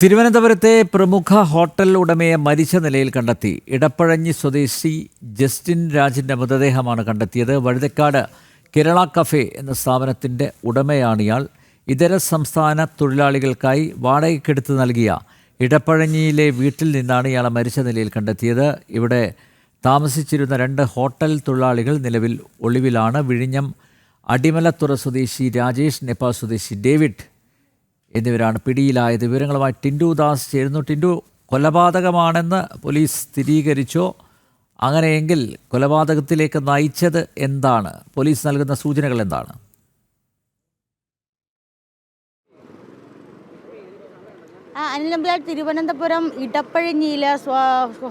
തിരുവനന്തപുരത്തെ പ്രമുഖ ഹോട്ടൽ ഉടമയെ മരിച്ച നിലയിൽ കണ്ടെത്തി. ഇടപ്പഴഞ്ഞി സ്വദേശി ജസ്റ്റിൻ രാജിൻ്റെ മൃതദേഹമാണ് കണ്ടെത്തിയത്. വഴുതക്കാട് കേരള കഫേ എന്ന സ്ഥാപനത്തിൻ്റെ ഉടമയാണിയാൾ. ഇതര സംസ്ഥാന തൊഴിലാളികൾക്കായി വാടകയ്ക്കെടുത്ത് നൽകിയ ഇടപ്പഴഞ്ഞിയിലെ വീട്ടിൽ നിന്നാണ് ഇയാളെ മരിച്ച നിലയിൽ കണ്ടെത്തിയത്. ഇവിടെ താമസിച്ചിരുന്ന 2 ഹോട്ടൽ തൊഴിലാളികൾ നിലവിൽ ഒളിവിലാണ്. വിഴിഞ്ഞം അടിമലത്തുറ സ്വദേശി രാജേഷ്, നേപ്പാൾ സ്വദേശി ഡേവിഡ് എന്നിവരാണ് പിടിയിലായത്. വിവരങ്ങളുമായി ടിൻഡു ദാസ് ചേരുന്നു. ടിൻഡു, കൊലപാതകമാണെന്ന് പോലീസ് സ്ഥിരീകരിച്ചോ? അങ്ങനെയെങ്കിൽ കൊലപാതകത്തിലേക്ക് നയിച്ചത് എന്താണ്? പോലീസ് നൽകുന്ന സൂചനകൾ എന്താണ്? അനിൽ നമ്പ്യാർ, തിരുവനന്തപുരം ഇടപ്പഴഞ്ഞിയിൽ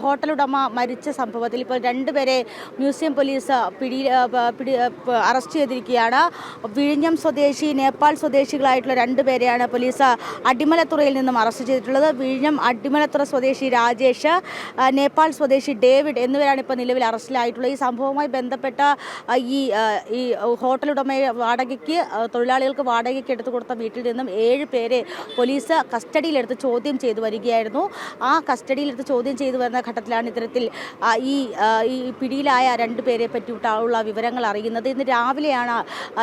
ഹോട്ടലുടമ മരിച്ച സംഭവത്തിൽ ഇപ്പോൾ 2 പേരെ മ്യൂസിയം പോലീസ് അറസ്റ്റ് ചെയ്തിരിക്കുകയാണ്. വിഴിഞ്ഞം സ്വദേശി, നേപ്പാൾ സ്വദേശികളായിട്ടുള്ള 2 പേരെയാണ് പോലീസ് അടിമലത്തുറയിൽ നിന്നും അറസ്റ്റ് ചെയ്തിട്ടുള്ളത്. വിഴിഞ്ഞം അടിമലത്തുറ സ്വദേശി രാജേഷ്, നേപ്പാൾ സ്വദേശി ഡേവിഡ് എന്നിവരാണ് ഇപ്പോൾ നിലവിൽ അറസ്റ്റിലായിട്ടുള്ളത്. ഈ സംഭവവുമായി ബന്ധപ്പെട്ട ഈ ഹോട്ടലുടമയെ തൊഴിലാളികൾക്ക് വാടകയ്ക്ക് എടുത്തു കൊടുത്ത വീട്ടിൽ നിന്നും 7 പേരെ പോലീസ് കസ്റ്റഡിയിലെടുത്ത് ചോദ്യം ചെയ്തു വരികയായിരുന്നു. ആ കസ്റ്റഡിയിലെടുത്ത് ചോദ്യം ചെയ്തു വരുന്ന ഘട്ടത്തിലാണ് ഇത്തരത്തിൽ ഈ പിടിയിലായ 2 പേരെ പറ്റിയുള്ള വിവരങ്ങൾ അറിയുന്നത്. ഇന്ന് രാവിലെയാണ്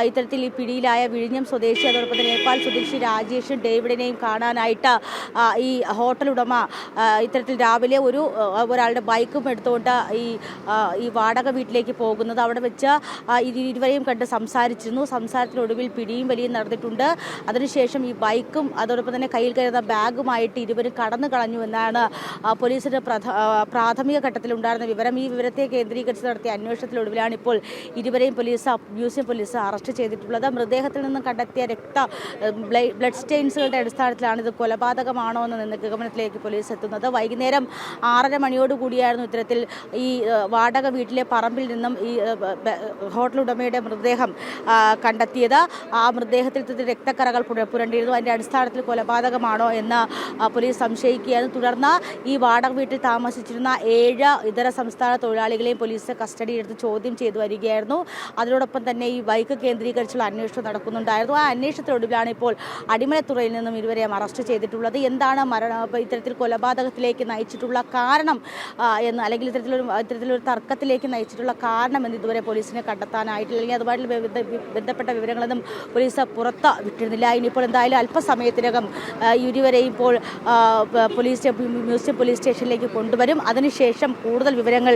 ഇത്തരത്തിൽ ഈ പിടിയിലായ വിഴിഞ്ഞം സ്വദേശി, അതോടൊപ്പം തന്നെ നേപ്പാൾ സ്വദേശി രാജേഷും ഡേവിഡിനെയും കാണാനായിട്ട് ഈ ഹോട്ടൽ ഉടമ ഇത്തരത്തിൽ രാവിലെ ഒരാളുടെ ബൈക്കും എടുത്തുകൊണ്ട് ഈ വാടക വീട്ടിലേക്ക് പോകുന്നത്. അവിടെ വെച്ച് ഇരുവരെയും കണ്ട് സംസാരിച്ചിരുന്നു. സംസാരത്തിനൊടുവിൽ പിടിയും വലിയും നടന്നിട്ടുണ്ട്. അതിനുശേഷം ഈ ബൈക്കും അതോടൊപ്പം തന്നെ കയ്യിൽ കരുതുന്ന ബാഗുമായിട്ട് ഇരുവരും കടന്നു കളഞ്ഞു എന്നാണ് പോലീസിന്റെ പ്രാഥമിക ഘട്ടത്തിലുണ്ടായിരുന്ന വിവരം. ഈ വിവരത്തെ കേന്ദ്രീകരിച്ച് നടത്തിയ അന്വേഷണത്തിനൊടുവിലാണ് ഇപ്പോൾ ഇരുവരെയും മ്യൂസിയം പോലീസ് അറസ്റ്റ് ചെയ്തിട്ടുള്ളത്. മൃതദേഹത്തിൽ നിന്നും കണ്ടെത്തിയ ബ്ലഡ് സ്റ്റെയിൻസുകളുടെ അടിസ്ഥാനത്തിലാണ് ഇത് കൊലപാതകമാണോ എന്ന നിഗമനത്തിലേക്ക് പോലീസ് എത്തുന്നത്. വൈകുന്നേരം 6:30 മണിയോടുകൂടിയായിരുന്നു ഇത്തരത്തിൽ ഈ വാടക വീട്ടിലെ പറമ്പിൽ നിന്നും ഈ ഹോട്ടൽ ഉടമയുടെ മൃതദേഹം കണ്ടെത്തിയത്. ആ മൃതദേഹത്തിൽ രക്തക്കറകൾ പുരണ്ടിരുന്നു. അതിൻ്റെ അടിസ്ഥാനത്തിൽ കൊലപാതകമാണോ എന്ന് പോലീസ് സംശയിക്കുകയാണ്. തുടർന്ന് ഈ വാടക വീട്ടിൽ താമസിച്ചിരുന്ന 7 ഇതര സംസ്ഥാന തൊഴിലാളികളെയും പോലീസ് കസ്റ്റഡിയിലെടുത്ത് ചോദ്യം ചെയ്തു വരികയായിരുന്നു. അതിനോടൊപ്പം തന്നെ ഈ ബൈക്ക് കേന്ദ്രീകരിച്ചുള്ള അന്വേഷണം നടക്കുന്നുണ്ടായിരുന്നു. ആ അന്വേഷണത്തിനൊടുവിലാണ് ഇപ്പോൾ അടിമലത്തുറയിൽ നിന്നും ഇരുവരെയും അറസ്റ്റ് ചെയ്തിട്ടുള്ളത്. എന്താണ് ഇത്തരത്തിൽ കൊലപാതകത്തിലേക്ക് നയിച്ചിട്ടുള്ള കാരണം എന്ന്, അല്ലെങ്കിൽ ഇത്തരത്തിലൊരു തർക്കത്തിലേക്ക് നയിച്ചിട്ടുള്ള കാരണം എന്ന് ഇതുവരെ പോലീസിനെ കണ്ടെത്താനായിട്ടില്ല. അല്ലെങ്കിൽ അതുമായിട്ട് ബന്ധപ്പെട്ട വിവരങ്ങളൊന്നും പോലീസ് പുറത്ത് വിട്ടിരുന്നില്ല. ഇനിയിപ്പോൾ എന്തായാലും അല്പസമയത്തിനകം ഇരുവരെയും ഇപ്പോൾ മ്യൂസിയം പോലീസ് സ്റ്റേഷനിലേക്ക് കൊണ്ടുവരും. അതിനുശേഷം കൂടുതൽ വിവരങ്ങൾ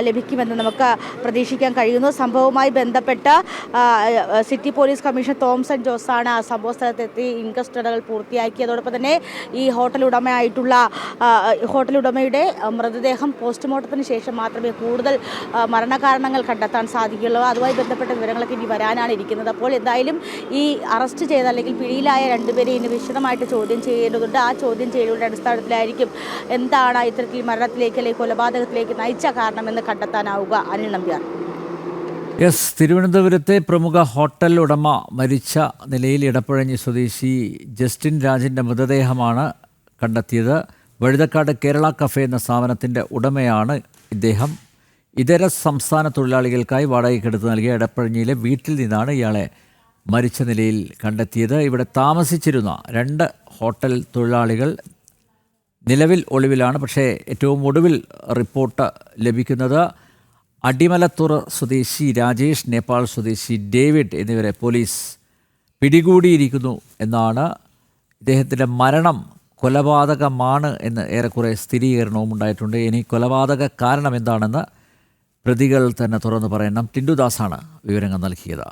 ലഭിക്കുമെന്ന് നമുക്ക് പ്രതീക്ഷിക്കാൻ കഴിയുന്നു. സംഭവവുമായി ബന്ധപ്പെട്ട സിറ്റി പോലീസ് കമ്മീഷണർ തോംസൺ ജോസാണ് സംഭവ സ്ഥലത്തെത്തി ഇൻക്വസ്റ്റുകൾ പൂർത്തിയാക്കി. അതോടൊപ്പം തന്നെ ഈ ഹോട്ടൽ ഉടമയുടെ മൃതദേഹം പോസ്റ്റ്മോർട്ടത്തിന് ശേഷം മാത്രമേ കൂടുതൽ മരണകാരണങ്ങൾ കണ്ടെത്താൻ സാധിക്കുകയുള്ളൂ. അതുമായി ബന്ധപ്പെട്ട വിവരങ്ങളൊക്കെ ഇനി വരാനാണ് ഇരിക്കുന്നത്. അപ്പോൾ എന്തായാലും ഈ അറസ്റ്റ് ചെയ്ത അല്ലെങ്കിൽ പിടിയിലായ 2 പേരെ ഇനി വിശദമായിട്ട് ചോദ്യം ചെയ്യേണ്ടതുണ്ട്. ആ ചോദ്യം ചെയ്യലുടെ അടിസ്ഥാനത്തിലായിരിക്കും എന്താണ് ഇത്തരത്തിൽ മരണത്തിലേക്ക് അല്ലെങ്കിൽ കൊലപാതകത്തിലേക്ക് നയിച്ച കാരണമെന്ന് കണ്ടെത്താനാവുക. അനിൽ നമ്പ്യാർ. തിരുവനന്തപുരത്തെ പ്രമുഖ ഹോട്ടൽ ഉടമ മരിച്ച നിലയിൽ ഇടപ്പഴഞ്ഞി സ്വദേശി ജസ്റ്റിൻ രാജിൻ്റെ മൃതദേഹമാണ് കണ്ടെത്തിയത്. വഴുതക്കാട് കേരള കഫേ എന്ന സ്ഥാപനത്തിൻ്റെ ഉടമയാണ് ഇദ്ദേഹം. ഇതര സംസ്ഥാന തൊഴിലാളികൾക്കായി വാടകയ്ക്കെടുത്ത് നൽകിയ ഇടപ്പഴഞ്ഞിയിലെ വീട്ടിൽ നിന്നാണ് ഇയാളെ മരിച്ച നിലയിൽ കണ്ടെത്തിയത്. ഇവിടെ താമസിച്ചിരുന്ന 2 ഹോട്ടൽ തൊഴിലാളികൾ നിലവിൽ ഒളിവിലാണ്. പക്ഷേ ഏറ്റവും ഒടുവിൽ റിപ്പോർട്ട് ലഭിക്കുന്നത് അടിമലത്തുറ സ്വദേശി രാജേഷ്, നേപ്പാൾ സ്വദേശി ഡേവിഡ് എന്നിവരെ പോലീസ് പിടികൂടിയിരിക്കുന്നു എന്നാണ്. ഇദ്ദേഹത്തിൻ്റെ മരണം കൊലപാതകമാണ് എന്ന് ഏറെക്കുറെ സ്ഥിരീകരണവും ഉണ്ടായിട്ടുണ്ട്. ഇനി കൊലപാതക കാരണം എന്താണെന്ന് പ്രതികൾ തന്നെ തുറന്നു പറയണം. ടിൻഡു ദാസാണ് വിവരങ്ങൾ നൽകിയത്.